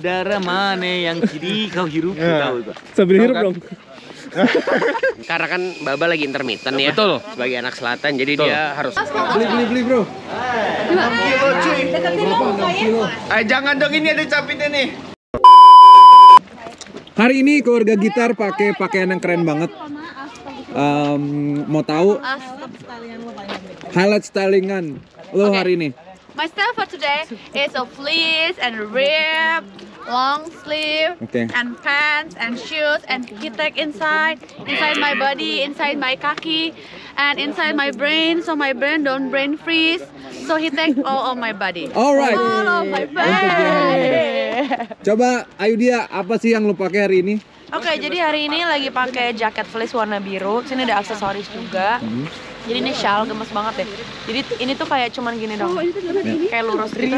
Udara mana yang kiri kau hirup? Tahu itu. Sambil hirup dong. Karena kan Baba lagi intermittent ya. Betul. Sebagai anak selatan, jadi dia harus Beli bro. Jangan dong, ini ada capitnya nih. Hari ini keluarga gitar pakai pakaian yang keren banget. Mau tahu highlight stylingan lo hari ini? My style for today is a fleece and rib, long sleeve, and pants and shoes and hitek inside my body, inside my kaki, and inside my brain, so my brain don't brain freeze. So hitek all of my body. Alright. All of my body. Coba ayo dia, apa sih yang lo pakai hari ini? Oke, jadi hari ini lagi pakai jaket fleece warna biru. Sini ada aksesoris juga. Jadi ini shawl gemes banget deh. Jadi ini tuh kayak cuman gini dong. Kayak lurus gitu.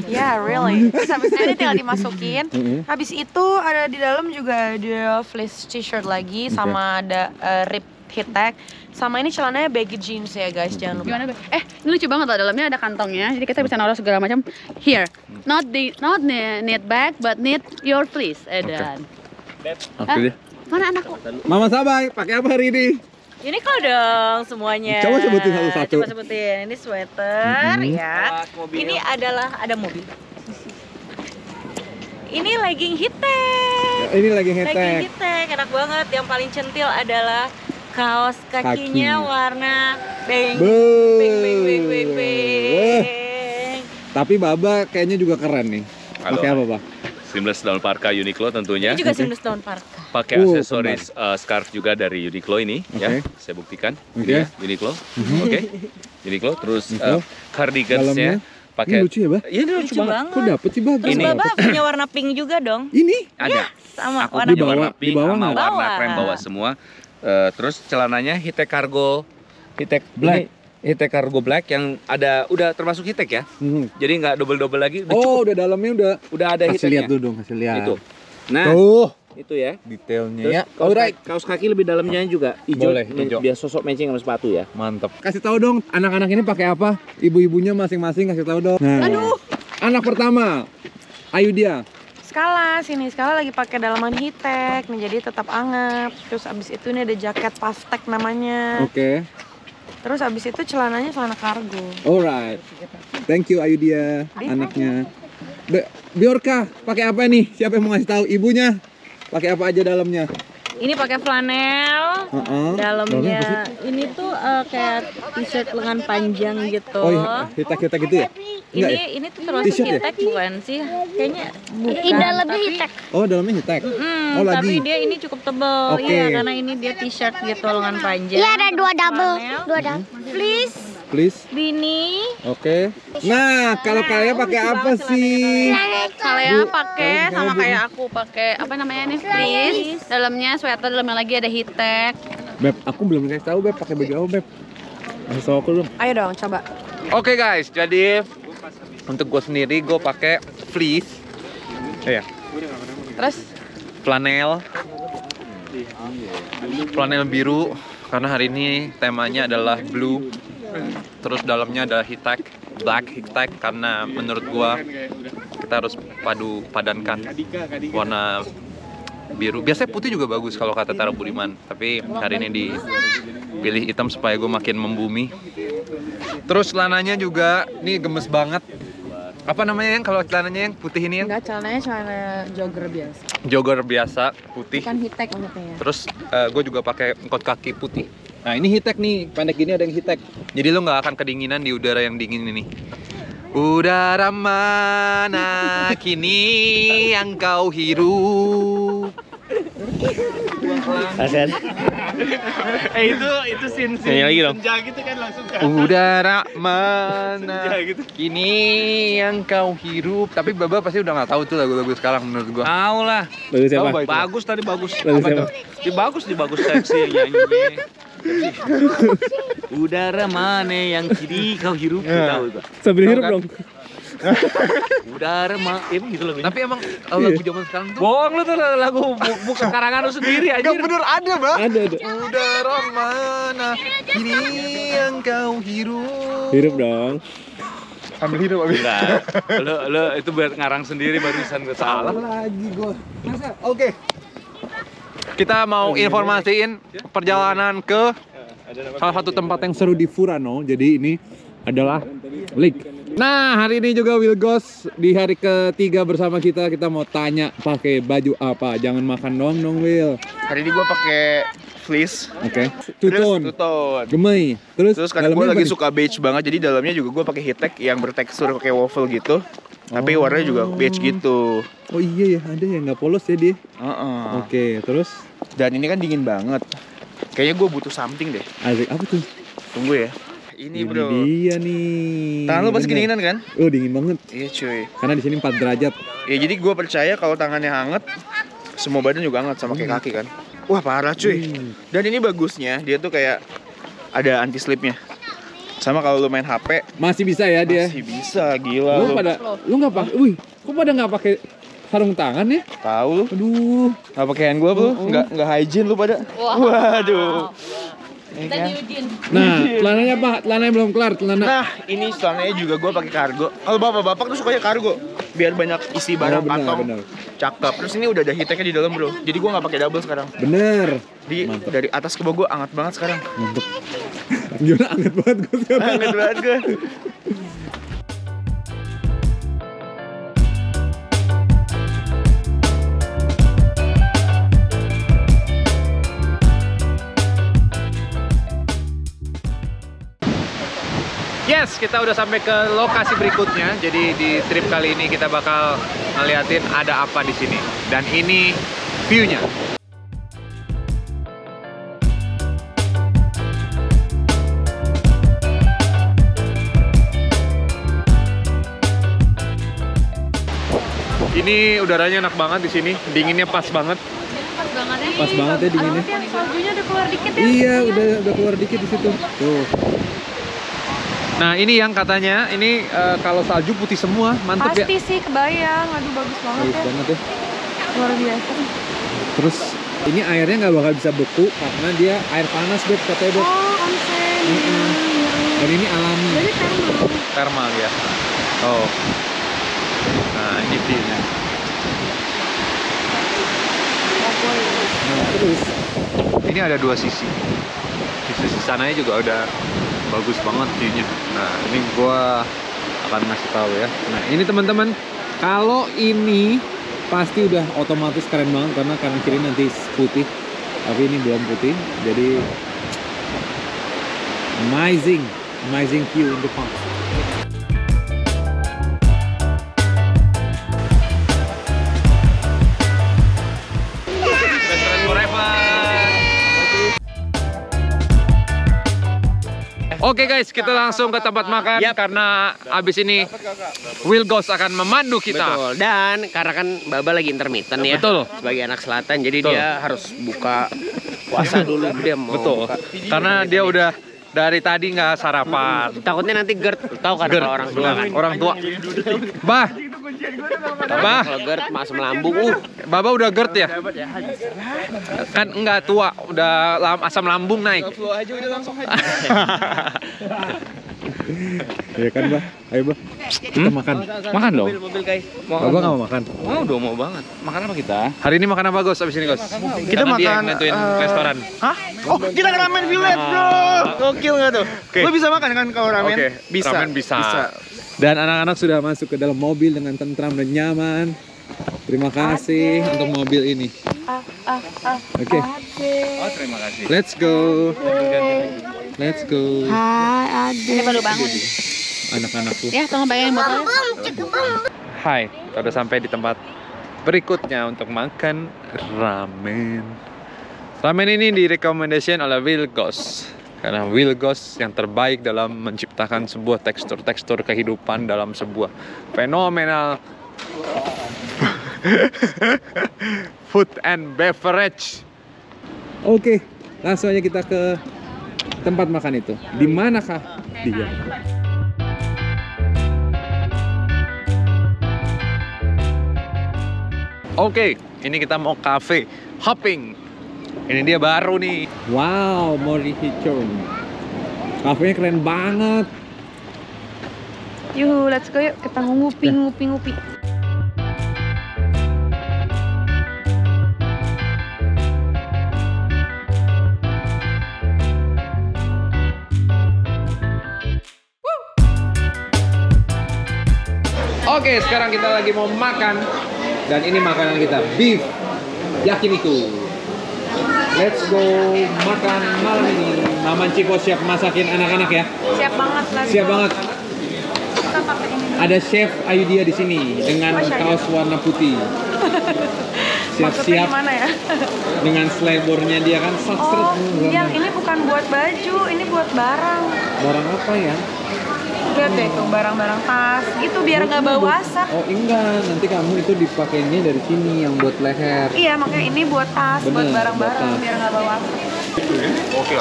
Yeah, really. Terus habis ini tinggal dimasukin. Habis itu ada di dalam juga ada fleece t-shirt lagi sama ada rib hitek. Sama ini celananya baggy jeans ya guys, jangan lupa. Gimana, Be? Ini lucu banget loh, dalamnya ada kantongnya. Jadi kita bisa naruh segala macam. Here, not knit bag, but knit your fleece. Dan. Oke deh. Mana anakku? Mama Sabay, pakai apa hari ini? Ini kok dong semuanya. Coba sebutin satu-satu. Coba sebutin. Ini sweater ya. Ini adalah ada mobil. Ini legging hitek. Ini legging hitek. Legging hitek, enak banget. Yang paling centil adalah kaos kakinya warna beng. Tapi Baba kayaknya juga keren nih. Pakai apa, Pak? Seamless daun parka Uniqlo tentunya. Ini juga seamless daun parka. Pakai aksesoris scarf juga dari Uniqlo ini, ya. Saya buktikan. Ini ya, Uniqlo. Uniqlo. Terus cardigansnya pakai. Ini lucu ya, Bah? Iya, ini lucu banget. Kok dapet sih, Bah? Terus Baba punya warna pink juga dong. Ini? Ada. Sama Aku warna punya warna pink sama bawah. warna krem bawah semua. Terus celananya hitek cargo, hitek black. Hitek cargo black yang ada udah termasuk hitek ya. Jadi nggak double lagi. Udah dalamnya udah ada hiteknya. Kasih lihat dulu dong, kasih lihat. Itu. Nah, itu ya detailnya ya. Kaos kaki lebih dalamnya juga hijau. Boleh, hijau. Biar sosok matching sama sepatu ya. Mantap. Kasih tahu dong, anak-anak ini pakai apa? Ibu-ibunya masing-masing kasih tahu dong. Nah, anak pertama, ayo dia. Skala lagi pakai dalaman hitek nih, jadi tetap anget. Terus abis itu ini ada jaket pastek namanya. Oke. Terus abis itu celananya celana kargo. Alright. Thank you Ayudia, anaknya. Biorka, pakai apa nih? Siapa yang mau ngasih tahu? Ibunya pakai apa aja dalamnya? Ini pakai flanel. Dalamnya ini tuh kayak t-shirt lengan panjang gitu. Oh iya, hitak-hitak gitu ya? Ini tuh termasuk hitek bukan sih? Kayaknya bukan. Dalamnya hitek. Oh, dalamnya hitak. Oh, tapi dia ini cukup tebal. Iya, karena ini dia t-shirt gitu lengan panjang. Iya, ada dua double. Please. Bini. Oke. Nah, kalau kalian pakai apa sih? Kalian pakai sama kayak aku pakai apa namanya nih, fleece. Dalamnya sweater, dalamnya lagi ada hitek. Beb, aku belum kasih tahu Beb pakai baju apa Beb. Kasih tahu aku dong. Ayo dong, coba. Oke guys, jadi untuk gue sendiri gue pakai fleece. Iya. Terus Flanel biru karena hari ini temanya adalah blue. Terus dalamnya ada hitek, black hitek karena menurut gua kita harus padankan warna biru. Biasanya putih juga bagus kalau kata Tara Budiman, tapi hari ini dipilih hitam supaya gue makin membumi. Terus celananya juga ini gemes banget. Apa namanya yang kalau celananya yang putih ini yang? enggak, celananya celana jogger biasa. Jogger biasa putih. Kan hitek maksudnya. Terus gue juga pakai kot kaki putih. Nah ini hitek nih, pendek gini ada yang hitek. Jadi lo nggak akan kedinginan di udara yang dingin ini. Udara mana kini yang kau hirup? Kasian. Itu scene lagi dong. senja gitu kan langsung kan. Udara mana kini yang kau hirup. Tapi Baba pasti udah nggak tahu tuh lagu-lagu sekarang menurut gua. Tahu lah. Bagus siapa? Bagus tadi bagus. Bagus siapa? Bagus seksi yang nyanyinya. Udara mana yang kiri kau hirup? Tahu itu. Sambil hirup dong. Udara emang gitu lagunya. Tapi emang lagu zaman sekarang tuh bohong lu tuh, lagu bukan karangan lu sendiri aja. Yang bener ada, Bang. Ada. Udara mana kini yang kau hirup? Hirup dong. Sambil hidup abis. Enggak. Lo itu buat ngarang sendiri barusan gue salah. Lagi gue. Masa? Oke. Kita mau informasiin perjalanan ke salah satu tempat yang Seru di Furano. Jadi ini adalah lake. Nah, hari ini juga Will Ghost di hari ketiga bersama kita. Kita mau tanya pakai baju apa? Jangan makan doang dong, Will. Hari ini gue pakai fleece. Oke. Terus Two-tone. two-tone. Gemei. Terus karena gue dalamnya lagi apa nih? suka beige banget, jadi dalamnya juga gue pakai heat tech yang bertekstur kayak waffle gitu. Tapi warnanya juga beige gitu. Oh iya ya, ada yang nggak polos ya dia. Heeh. Oke, terus Dan ini kan dingin banget. Kayaknya gue butuh something deh. Isaac apa tuh? Tunggu ya. Ini bro. dia nih. Tangan lu pasti Bener. kedinginan kan? Oh, dingin banget. Iya cuy. Karena di sini 4 derajat. Ya jadi gue percaya kalau tangannya hangat, semua badan juga hangat sama kayak kaki kan. Wah parah cuy. Dan ini bagusnya dia tuh kayak ada anti slipnya. Sama kalau lu main HP Masih bisa ya dia. masih bisa, gila Lu lu. pada lu nggak pakai. Wih, kok pada nggak pakai sarung tangan ya? Tahu lu? Aduh. Gak pakai hand glove lu? Nggak hygiene lu pada? Waduh. Ya kan? Nah, celananya apa? Celananya belum kelar, celana. Nah, ini celananya juga gue pakai kargo. Kalau bapak-bapak tuh sukanya kargo, biar banyak isi barang Oh, benar, kantong. benar. Cakep. Terus ini udah ada heat tech-nya di dalam bro. Jadi gue nggak pakai double sekarang. Bener. Di dari atas ke bawah gue anget banget sekarang. Mantep. Gimana anget banget gue sekarang. Anget banget gue. Yes, kita udah sampai ke lokasi berikutnya. Jadi di trip kali ini kita bakal ngeliatin ada apa di sini. Dan ini view-nya. Ini udaranya enak banget di sini, dinginnya pas banget. Pas banget ya dinginnya. Saljunya udah keluar dikit ya. Iya, udah keluar dikit di situ. Tuh. Nah ini yang katanya, ini kalau salju putih semua, mantep ya. Pasti sih kebayang. Aduh bagus banget Bagus ya. banget ya. Luar biasa. Terus ini airnya nggak bakal bisa beku karena dia air panas, Beb, katanya, Beb. Oh, onsen. Dan ini alami. Jadi thermal. Thermal ya. Oh. Nah ini view-nya. Nah, terus Ini ada dua sisi. Di sisi sananya juga udah bagus banget view-nya. Nah ini gua akan ngasih tahu ya. nah, ini teman-teman, kalau ini pasti udah otomatis keren banget karena kanan kiri nanti putih. Tapi ini belum putih. Jadi amazing view in the park. Oke guys, kita langsung ke tempat makan karena abis ini Will Ghost akan memandu kita. Betul. Dan karena kan Baba lagi intermittent ya. Betul. Sebagai anak selatan, jadi Betul. dia harus buka puasa dulu. Dia mau Betul. buka. Karena dia udah dari tadi nggak sarapan. Takutnya nanti GERD, tahu kan GERD. kalau orang tua kan. Orang tua. Bah. Bah. Kalau GERD masuk lambung, Baba udah GERD ya? Kan enggak tua, udah asam lambung naik. Flow aja udah langsung aja. Ya kan, Bah? Ayo, Bah. Kita makan. Makan dong. mobil guys. Abang nggak mau makan. Mau dong, mau banget. Makan apa kita? Hari ini makan apa Gos? Abis ini Gos? Kita Karena dia yang makan, nentuin restoran. Hah? Oh, kita ke ramen village, bro. Gokil nggak tuh? Oke. Lo bisa makan kan kalau ramen? Oke, Bisa. ramen bisa. Dan anak-anak sudah masuk ke dalam mobil dengan tentram dan nyaman. Terima kasih untuk mobil ini. Oke, Oh, terima kasih. let's go. Let's go. Ini baru bangun. Anak-anakku. Ya, tolong bayangin botolnya. Hai, kita udah sampai di tempat berikutnya untuk makan ramen. Ramen ini direkomendasikan oleh Will Ghost. Karena Will Ghost yang terbaik dalam menciptakan sebuah tekstur-tekstur kehidupan dalam sebuah fenomenal food and beverage. Oke, langsung aja kita ke tempat makan itu. Di manakah dia? Oke, ini kita mau cafe hopping. Ini dia baru nih. Wow, Morihichon. Kafenya keren banget. Yuhu, let's go yuk. Kita ngupi. Oke, sekarang kita lagi mau makan. Dan ini makanan kita, beef yakiniku. Let's go makan malam ini. Maman Cipo siap masakin anak-anak ya? Siap banget lah. Siap banget. Ada Chef Ayudhya di sini dengan kaos warna putih. Siap-siap. Gimana ya? Dengan selebornya dia kan seret. Yang ini bukan buat baju, ini buat barang. Barang apa ya? Lihat deh tuh barang-barang tas gitu biar nggak bau asap. Oh enggak, nanti kamu itu dipakainya dari sini yang buat leher. Iya, makanya ini buat tas, buat Bener, barang-barang buat tas. biar nggak bau asap. Oke.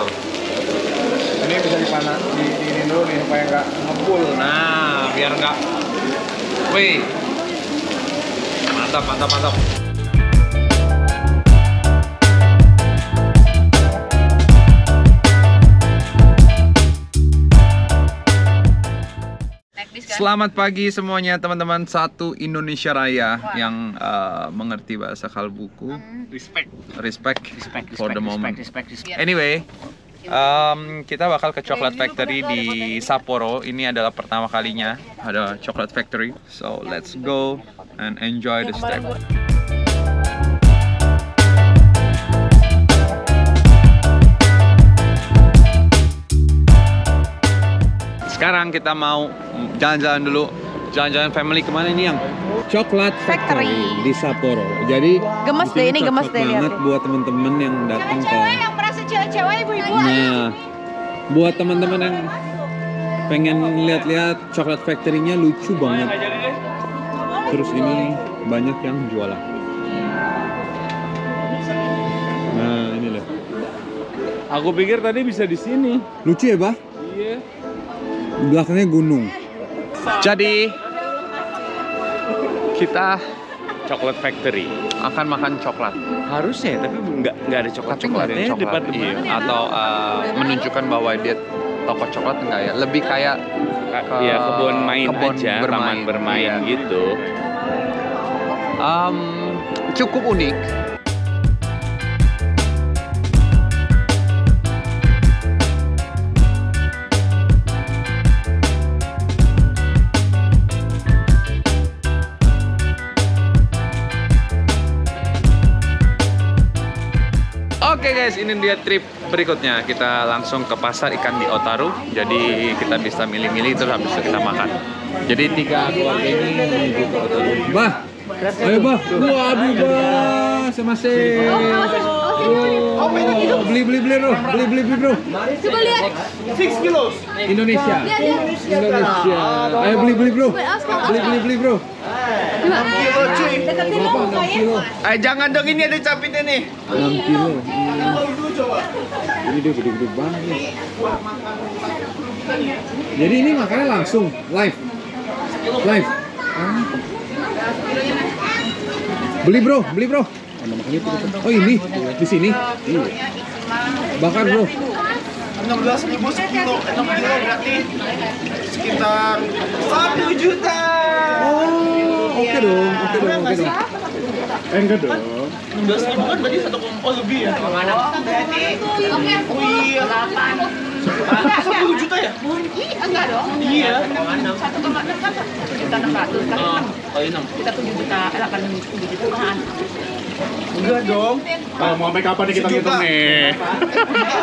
Ini bisa dipanas, ini dulu nih supaya nggak ngebul. Nah, biar nggak. Wih. Mantap. Selamat pagi semuanya teman-teman, satu Indonesia Raya yang mengerti bahasa Kalbuku. Respect for the moment. Anyway, kita bakal ke Chocolate Factory di Sapporo. Ini adalah pertama kalinya ada Chocolate Factory. So let's go and enjoy the step. Sekarang kita mau jalan-jalan dulu. Jalan-jalan family kemana ini yang? Chocolate Factory di Sapporo. Jadi Gemes di deh, sini ini gemes cocok deh, lihat banget deh. buat temen-temen yang datang ke. yang merasa cewek-cewek ibu-ibu. Nah, buat teman-teman yang pengen lihat-lihat Chocolate Factory-nya lucu banget. Terus ini banyak yang jualan. Nah, ini loh. Aku pikir tadi bisa di sini. Lucu ya, Bah? Iya. Belakangnya gunung. Jadi kita Chocolate Factory. akan makan coklat. Harusnya, tapi nggak ada coklatnya di depan. Iya. Atau menunjukkan bahwa dia toko coklat enggak ya? Lebih kayak Ya kebun main kebun aja, taman bermain Iya. gitu. Cukup unik. Oke guys, ini dia trip berikutnya. Kita langsung ke pasar ikan di Otaru. Jadi kita bisa milih-milih terus habis itu kita makan. Jadi 3 keluarga ini menuju ke Otaru. Bah, ayo Bah. Waduh Bah, sama beli bro, beli bro. Coba lihat. Indonesia. Ayo beli bro. Beli bro. Deketin lo mukanya. Jangan dong, ini ada capitnya nih. 6 kilo. Ini dia gede-gede banget. Jadi ini makannya langsung live. Beli bro. Oh ini di sini. Iya. Bakar bro. 16.000 sekilo, 6 kilo berarti sekitar 1 juta. Oh, oke dong. Enggak dong. 16.000 kan berarti 1,0 lebih ya? Oh iya. 10 juta ya? Enggak dong. Iya. 1,6 kan 1.600.000 kan. Kali 6. Kita 7 juta, 8 jutaan. Enggak dong. Mau sampai kapan nih kita ngitung nih?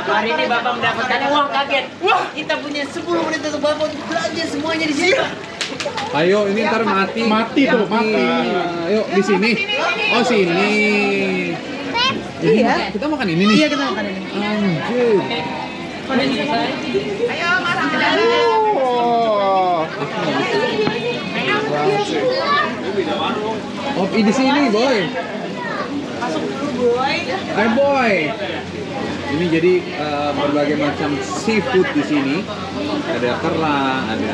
Hari ini Bapak mendapatkan uang kaget. Wah, kita punya 10 menit untuk Bapak untuk belanja semuanya di sini. Ayo ini ntar mati. Mati. Ayo di sini. Oh sini. Iya. Kita makan ini nih. Iya, kita makan ini. Anjir. Ayo, Mas. Oh, di sini, boy. Masuk dulu, boy. Hai, boy. Ini jadi berbagai macam seafood di sini. Ada kerang, ada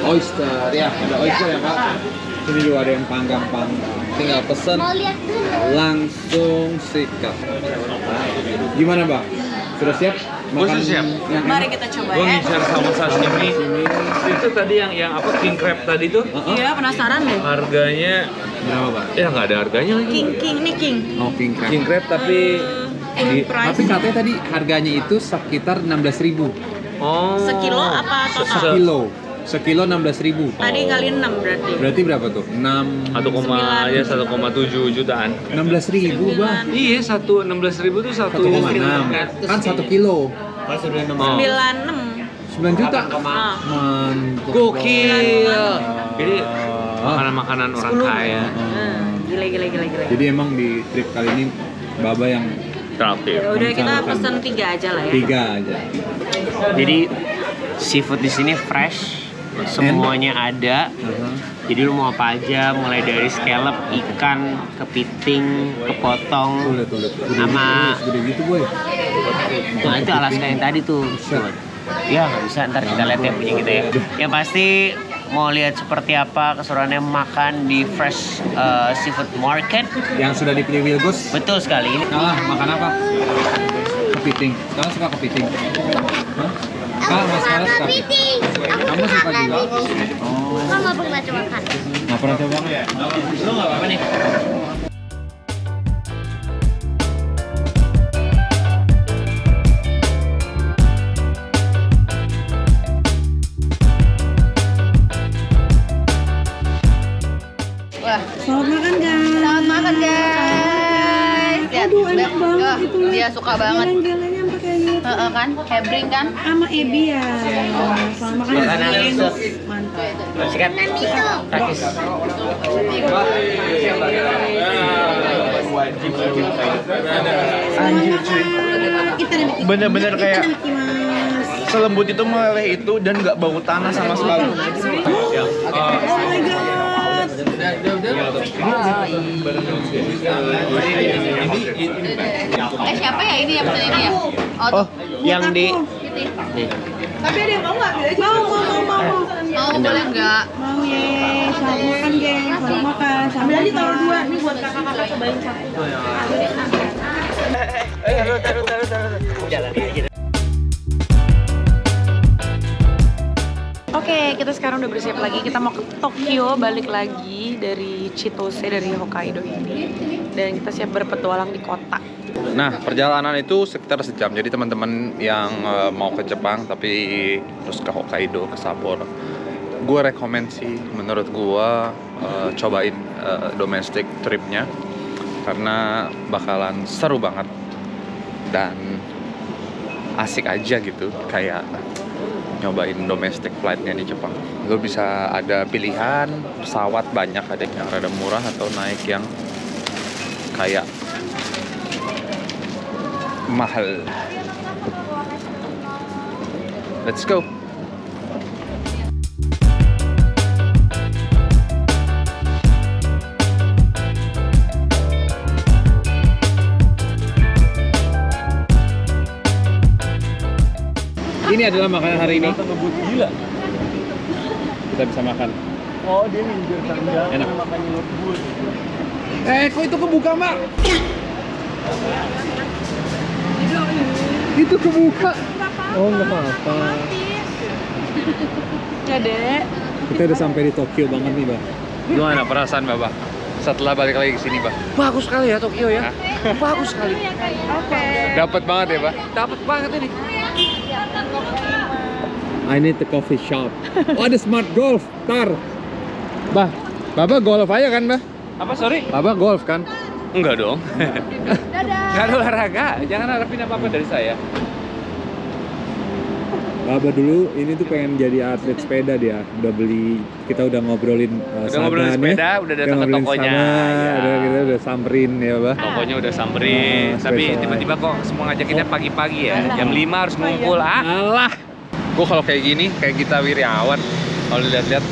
oyster, ya, ada oyster ya, Pak. Sini juga ada yang panggang-panggang. Tinggal pesen, langsung sikat. Gimana, Bang? Sudah siap? Khusus ya? Mari kita coba Gue ya. ngincar sama sashimi. Itu tadi yang apa king crab tadi tuh? Iya, penasaran deh. Harganya Berapa, Pak? ya nggak ada harganya lagi. King, ini king. Oh, king crab. King crab tapi Tapi katanya tadi harganya itu sekitar 16.000. oh. Sekilo apa total? Sekilo. Sekilo 16.000. Tadi kali 6 berarti. Berarti berapa tuh? 1,7 jutaan. 16.000, Bang. Iya, 16.000 tuh 1,6. Kan 1 kilo. 96. 9 juta. Ah. Mantap. Gokil. Jadi makanan-makanan orang kaya. Gila. Jadi emang di trip kali ini Baba yang Terakhir. Ya udah kita pesen 3 aja lah ya. 3 aja. Jadi seafood di sini fresh, semuanya ada. Jadi lu mau apa aja, mulai dari scallop, ikan, kepiting, kepotong, sama Gede gitu, Boy. nah itu Alaska yang tadi tuh. Ya nggak bisa, ntar kita lihat ya punya kita ya. Yang pasti mau lihat seperti apa keseruannya makan di Fresh Seafood Market. Yang sudah dipilih Wilgus. Betul sekali. Ini Kalah makan apa? Kepiting. Kamu suka kepiting? Hah? Kak, Mas Kala suka kepiting. Kamu suka juga? Oh. Kamu nggak pernah coba kan? Nggak pernah coba? lu nggak apa-apa nih. Selamat makan guys. Selamat makan guys. Aduh, enak banget itu. Dia suka banget. Jalan-jalannya pakai gitu. Kan, hebring kan? Sama Ebi ya. Selamat makan guys. Mantap. Sikat. Praktis. Anjir cuy. Bener-bener kayak selembut itu meleleh itu dan nggak bau tanah sama sekali. Oh my god. Siapa ya ini yang pesan ini ya? Oh, yang di Tapi ada yang mau nggak? Mau. Mau boleh nggak? Mau ya. Selamat makan geng. Selamat makan. Selamat taruh 2. Ini buat kakak-kakak cobain satu. jalan aja. Oke, kita sekarang udah bersiap lagi. Kita mau ke Tokyo, balik lagi dari Chitose, dari Hokkaido ini. Dan kita siap berpetualang di kota. Nah, perjalanan itu sekitar sejam. Jadi teman-teman yang mau ke Jepang tapi terus ke Hokkaido, ke Sapporo, gue rekomen sih, menurut gue cobain domestic tripnya karena bakalan seru banget dan asik aja gitu, kayak nyobain domestic flightnya di Jepang. Lo bisa ada pilihan pesawat banyak, ada yang rada murah atau naik yang kayak mahal. Let's go. Ini adalah makanan hari ini. Kita bisa makan. Oh, dia minggir tangga. Enak. Makanya ngebut. Kok itu kebuka, Mbak? Itu kebuka. Oh, nggak apa-apa. Ya, Dek. Kita udah sampai di Tokyo banget nih, Mbak. Gimana perasaan Baba setelah balik lagi ke sini, Bah? Bagus sekali ya Tokyo ya. Bagus sekali. Dapat banget ya, Bah? Dapat banget ini. I need the coffee shop. Oh, ada smart golf. Tar. Bah, Baba golf aja kan, Bah? Apa sorry? Baba golf kan? Enggak dong. Enggak ada olahraga. Jangan harapin apa-apa dari saya. Baba dulu ini tuh pengen jadi atlet sepeda dia. Udah beli, kita udah ngobrolin Udah ngobrolin sepeda, udah datang ke tokonya. Ya. Kita udah samperin ya, Bah. Tokonya udah samperin. Tapi special tiba-tiba kok semua ngajakinnya pagi-pagi ya. Jam 5 harus ngumpul. Alah. Gue kalau kayak gini, kayak Gita Wirjawan. Kalau lihat-lihat,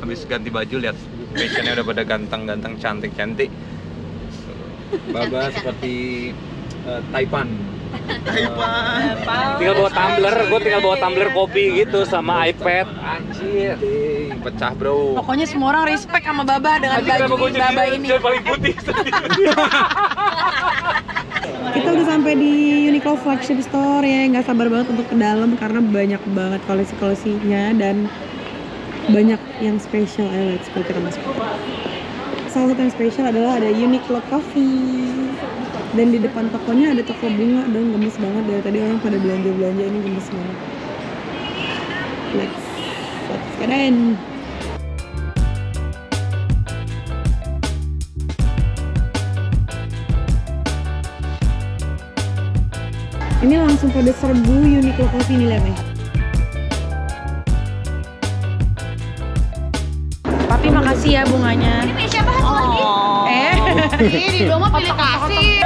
habis ganti baju lihat fashionnya udah pada ganteng-ganteng, cantik-cantik. Baba seperti Taipan. Tinggal bawa tumbler, gue tinggal bawa tumbler kopi gitu sama iPad. Anjir. Pecah, bro. Pokoknya semua orang respect sama Baba dengan baju Baba ini. Paling putih. Kita udah sampai di Uniqlo flagship store ya, nggak sabar banget untuk ke dalam karena banyak banget koleksi-koleksinya dan banyak yang spesial. Ayo let's go, kita masuk. Salah satu yang spesial adalah ada Uniqlo Coffee dan di depan tokonya ada toko bunga dan gemes banget. Dari tadi orang pada belanja-belanja, ini gemes banget. Let's get in. Ini langsung pada serbu Uniqlo Coffee nih, lihat nih. Papi makasih ya bunganya. Ini siapa satu lagi? Oh. Ini dong mah pilih kasih.